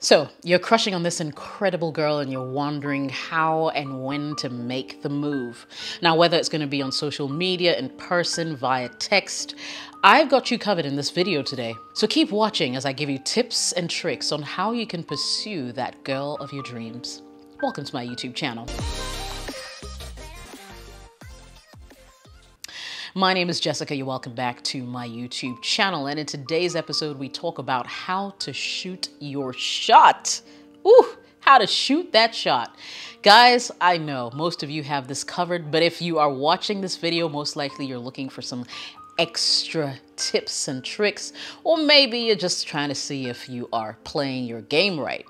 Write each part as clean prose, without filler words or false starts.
So, you're crushing on this incredible girl and you're wondering how and when to make the move. Now, whether it's going to be on social media, in person, via text, I've got you covered in this video today. So keep watching as I give you tips and tricks on how you can pursue that girl of your dreams. Welcome to my YouTube channel. My name is Jessica. You're welcome back to my YouTube channel. And in today's episode, we talk about how to shoot your shot. Ooh, how to shoot that shot. Guys, I know most of you have this covered, but if you are watching this video, most likely you're looking for some extra tips and tricks, or maybe you're just trying to see if you are playing your game right.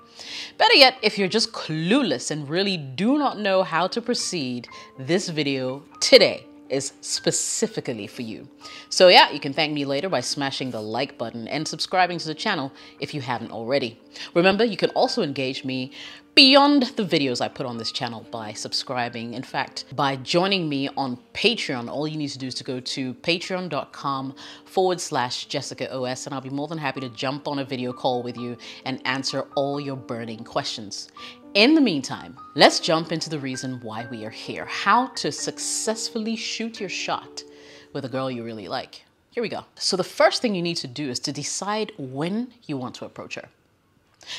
Better yet, if you're just clueless and really do not know how to proceed, this video today is specifically for you. So yeah, you can thank me later by smashing the like button and subscribing to the channel if you haven't already. Remember, you can also engage me beyond the videos I put on this channel by subscribing. In fact, by joining me on Patreon, all you need to do is to go to patreon.com/JessicaOS, and I'll be more than happy to jump on a video call with you and answer all your burning questions. In the meantime, let's jump into the reason why we are here. How to successfully shoot your shot with a girl you really like. Here we go. So the first thing you need to do is to decide when you want to approach her.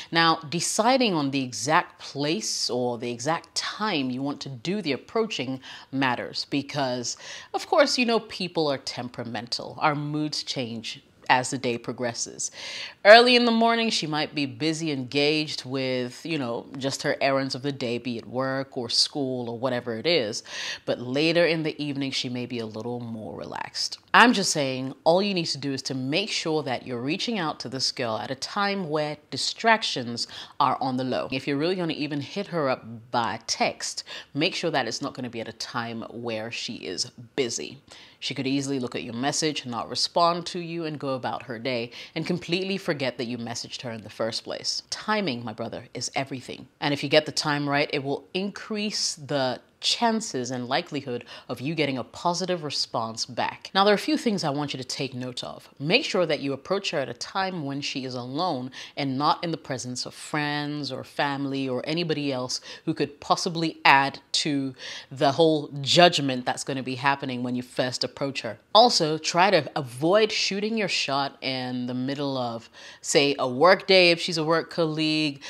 Now, deciding on the exact place or the exact time you want to do the approaching matters because, of course, you know, people are temperamental. Our moods change as the day progresses. Early in the morning, she might be busy, engaged with, you know, just her errands of the day, be it work or school or whatever it is. But later in the evening, she may be a little more relaxed. I'm just saying, all you need to do is to make sure that you're reaching out to this girl at a time where distractions are on the low. If you're really going to even hit her up by text, make sure that it's not going to be at a time where she is busy. She could easily look at your message, not respond to you, and go about her day and completely forget that you messaged her in the first place. Timing, my brother, is everything. And if you get the time right, it will increase the chances and likelihood of you getting a positive response back. Now, there are a few things I want you to take note of. Make sure that you approach her at a time when she is alone and not in the presence of friends or family or anybody else who could possibly add to the whole judgment that's going to be happening when you first approach her. Also, try to avoid shooting your shot in the middle of, say, a work day if she's a work colleague,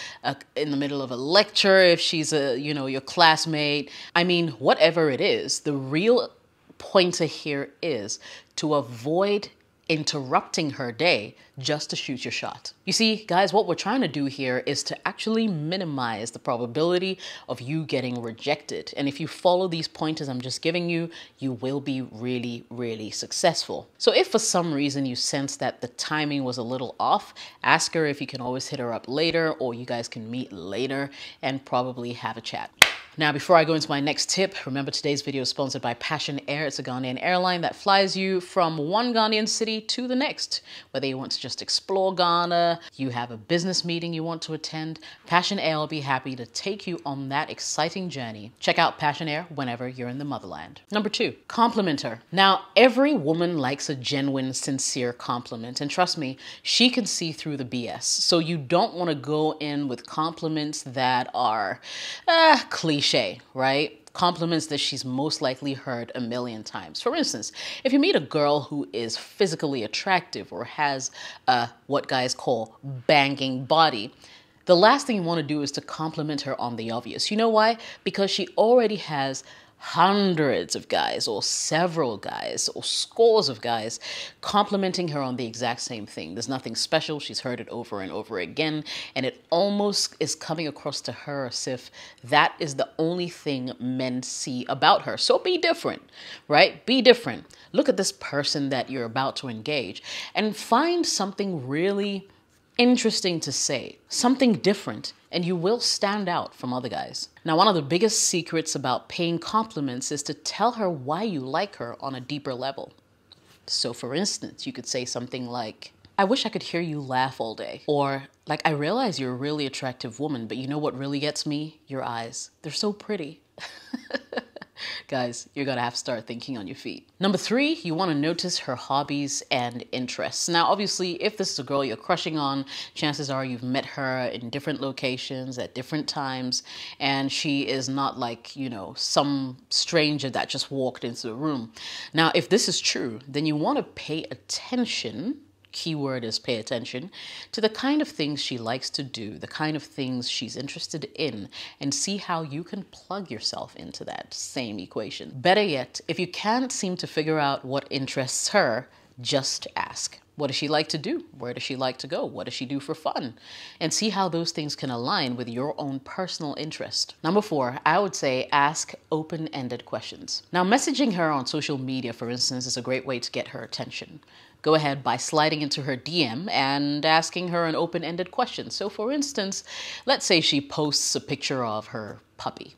in the middle of a lecture if she's your classmate. I mean, whatever it is, the real pointer here is to avoid interrupting her day just to shoot your shot. You see, guys, what we're trying to do here is to actually minimize the probability of you getting rejected. And if you follow these pointers I'm just giving you, you will be really, really successful. So if for some reason you sense that the timing was a little off, ask her if you can always hit her up later, or you guys can meet later and probably have a chat. Now, before I go into my next tip, remember today's video is sponsored by Passion Air. It's a Ghanaian airline that flies you from one Ghanaian city to the next. Whether you want to just explore Ghana, you have a business meeting you want to attend, Passion Air will be happy to take you on that exciting journey. Check out Passion Air whenever you're in the motherland. Number 2, compliment her. Now, every woman likes a genuine, sincere compliment. And trust me, she can see through the BS. So you don't want to go in with compliments that are cliche. Right? Compliments that she's most likely heard a million times. For instance, if you meet a girl who is physically attractive or has what guys call banging body, the last thing you want to do is to compliment her on the obvious. You know why? Because she already has hundreds of guys or several guys or scores of guys complimenting her on the exact same thing. There's nothing special. She's heard it over and over again, and it almost is coming across to her as if that is the only thing men see about her. So be different, right? Be different. Look at this person that you're about to engage and find something really interesting to say, something different, and you will stand out from other guys. Now, one of the biggest secrets about paying compliments is to tell her why you like her on a deeper level. So for instance, you could say something like, I wish I could hear you laugh all day. Or like, I realize you're a really attractive woman, but you know what really gets me? Your eyes. They're so pretty. Guys, you're gonna have to start thinking on your feet. Number 3, you wanna notice her hobbies and interests. Now, obviously, if this is a girl you're crushing on, chances are you've met her in different locations at different times, and she is not like, you know, some stranger that just walked into the room. Now, if this is true, then you wanna pay attention, keyword is pay attention, to the kind of things she likes to do, the kind of things she's interested in, and see how you can plug yourself into that same equation. Better yet, if you can't seem to figure out what interests her, just ask. What does she like to do? Where does she like to go? What does she do for fun? And see how those things can align with your own personal interest. Number 4, I would say ask open-ended questions. Now, messaging her on social media, for instance, is a great way to get her attention. Go ahead by sliding into her DM and asking her an open-ended question. So for instance, let's say she posts a picture of her puppy.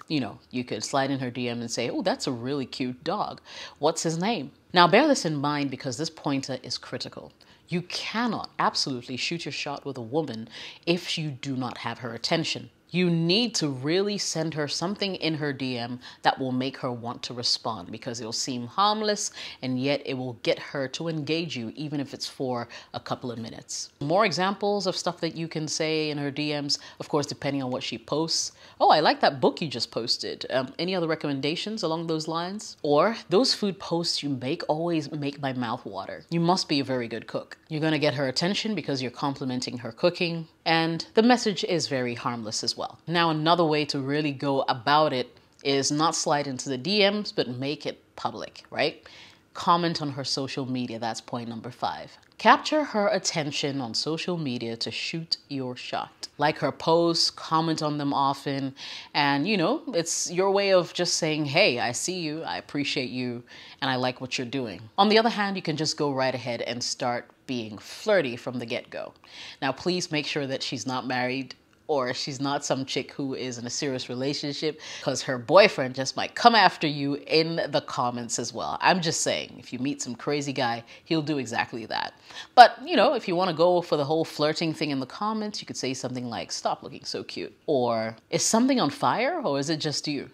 You know, you could slide in her DM and say, oh, that's a really cute dog. What's his name? Now, bear this in mind because this pointer is critical. You cannot absolutely shoot your shot with a woman if you do not have her attention. You need to really send her something in her DM that will make her want to respond, because it will seem harmless and yet it will get her to engage you, even if it's for a couple of minutes. More examples of stuff that you can say in her DMs, of course, depending on what she posts. Oh, I like that book you just posted. Any other recommendations along those lines? Or those food posts you make always make my mouth water. You must be a very good cook. You're going to get her attention because you're complimenting her cooking, and the message is very harmless as well. Now, another way to really go about it is not slide into the DMs, but make it public, right? Comment on her social media. That's point number 5. Capture her attention on social media to shoot your shot. Like her posts, comment on them often, and you know, it's your way of just saying, hey, I see you, I appreciate you, and I like what you're doing. On the other hand, you can just go right ahead and start being flirty from the get-go. Now, please make sure that she's not married, or she's not some chick who is in a serious relationship, because her boyfriend just might come after you in the comments as well. I'm just saying, if you meet some crazy guy, he'll do exactly that. But, you know, if you want to go for the whole flirting thing in the comments, you could say something like, stop looking so cute. Or, is something on fire, or is it just you?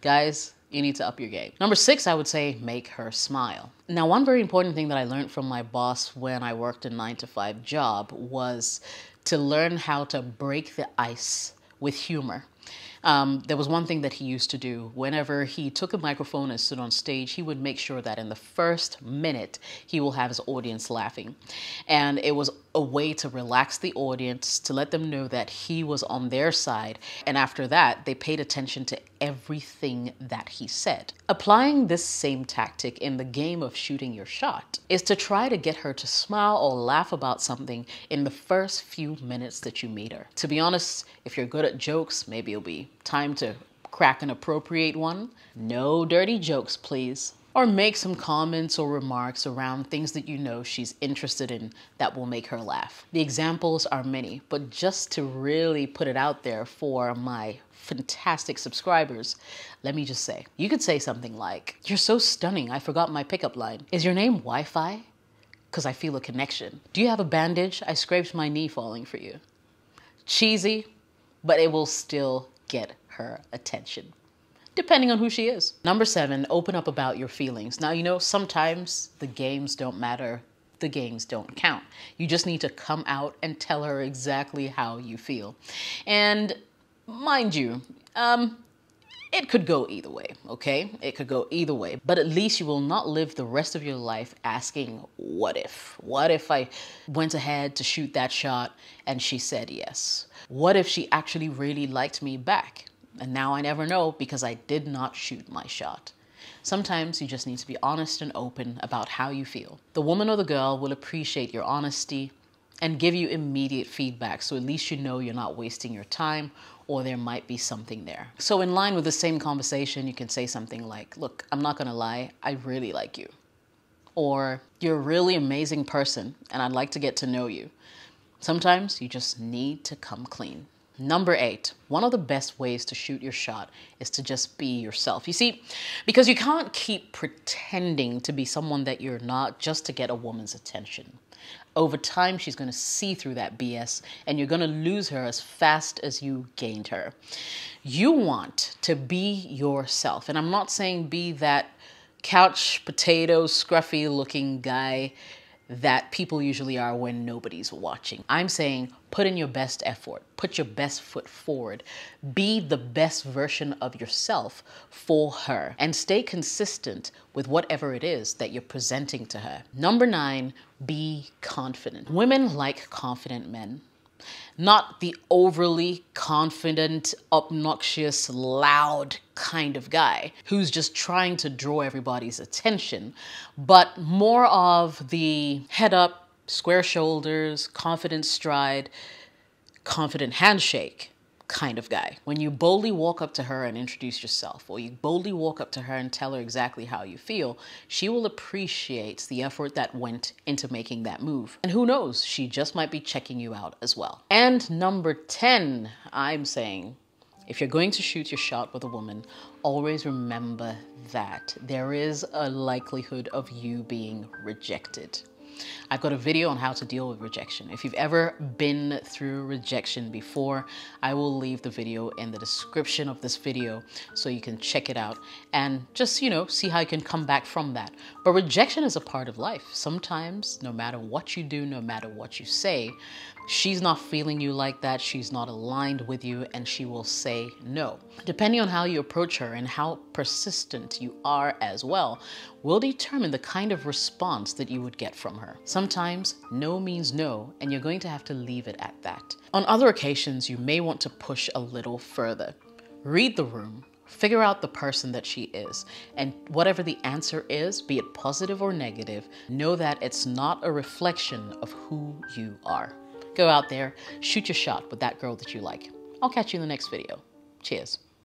Guys, you need to up your game. Number 6, I would say make her smile. Now, one very important thing that I learned from my boss when I worked a 9-to-5 job was to learn how to break the ice with humor. There was one thing that he used to do. Whenever he took a microphone and stood on stage, he would make sure that in the first minute, he will have his audience laughing. And it was a way to relax the audience, to let them know that he was on their side. And after that, they paid attention to everything that he said. Applying this same tactic in the game of shooting your shot is to try to get her to smile or laugh about something in the first few minutes that you meet her. To be honest, if you're good at jokes, maybe it'll be time to crack an appropriate one. No dirty jokes, please. Or make some comments or remarks around things that you know she's interested in that will make her laugh. The examples are many, but just to really put it out there for my fantastic subscribers, let me just say, you could say something like, you're so stunning, I forgot my pickup line. Is your name Wi-Fi? Because I feel a connection. Do you have a bandage? I scraped my knee falling for you. Cheesy, but it will still get her attention, depending on who she is. Number 7, open up about your feelings. Now, you know, sometimes the games don't matter. The games don't count. You just need to come out and tell her exactly how you feel. And mind you, it could go either way, okay? It could go either way, but at least you will not live the rest of your life asking, what if? What if I went ahead to shoot that shot and she said yes? What if she actually really liked me back? And now I never know because I did not shoot my shot. Sometimes you just need to be honest and open about how you feel. The woman or the girl will appreciate your honesty and give you immediate feedback, so at least you know you're not wasting your time, or there might be something there. So in line with the same conversation, you can say something like, look, I'm not gonna lie, I really like you. Or, you're a really amazing person and I'd like to get to know you. Sometimes you just need to come clean. Number 8, one of the best ways to shoot your shot is to just be yourself. You see, because you can't keep pretending to be someone that you're not just to get a woman's attention. Over time, she's going to see through that BS and you're going to lose her as fast as you gained her. You want to be yourself. And I'm not saying be that couch potato, scruffy looking guy that people usually are when nobody's watching. I'm saying put in your best effort, put your best foot forward, be the best version of yourself for her, and stay consistent with whatever it is that you're presenting to her. Number 9, be confident. Women like confident men. Not the overly confident, obnoxious, loud kind of guy who's just trying to draw everybody's attention, but more of the head up, square shoulders, confident stride, confident handshake kind of guy. When you boldly walk up to her and introduce yourself, or you boldly walk up to her and tell her exactly how you feel, she will appreciate the effort that went into making that move. And who knows, she just might be checking you out as well. And number 10, I'm saying, if you're going to shoot your shot with a woman, always remember that there is a likelihood of you being rejected. I've got a video on how to deal with rejection. If you've ever been through rejection before, I will leave the video in the description of this video so you can check it out and just, see how you can come back from that. But rejection is a part of life. Sometimes, no matter what you do, no matter what you say, she's not feeling you like that, she's not aligned with you, and she will say no. Depending on how you approach her and how persistent you are as well, will determine the kind of response that you would get from her. Sometimes no means no, and you're going to have to leave it at that. On other occasions, you may want to push a little further. Read the room, figure out the person that she is, and whatever the answer is, be it positive or negative, know that it's not a reflection of who you are. Go out there, shoot your shot with that girl that you like. I'll catch you in the next video. Cheers.